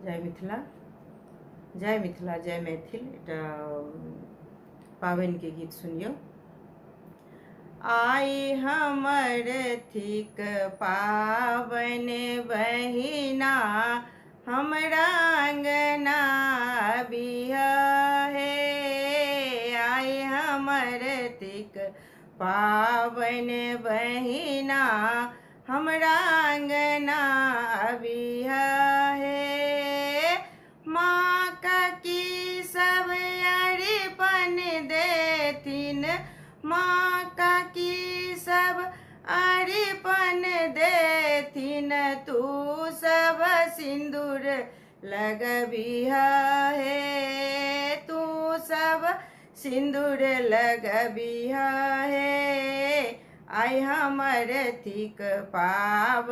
जय मिथिला जय मिथिला जय मैथिल एटा पावन के गीत सुनियो। आई हमर थिक पावन बहिना हमरा अंगना बियाहे। आई हमर थिक पावन बहिना हमरा अंगना बियाहे। माँ का की सब अरिपन देथिन, माँ का की सब अरिपन देथिन, तू सब सिंदूर लगबिहा हे, तू सब सिंदूर लगबिहा हे। आई हमर थिक पावन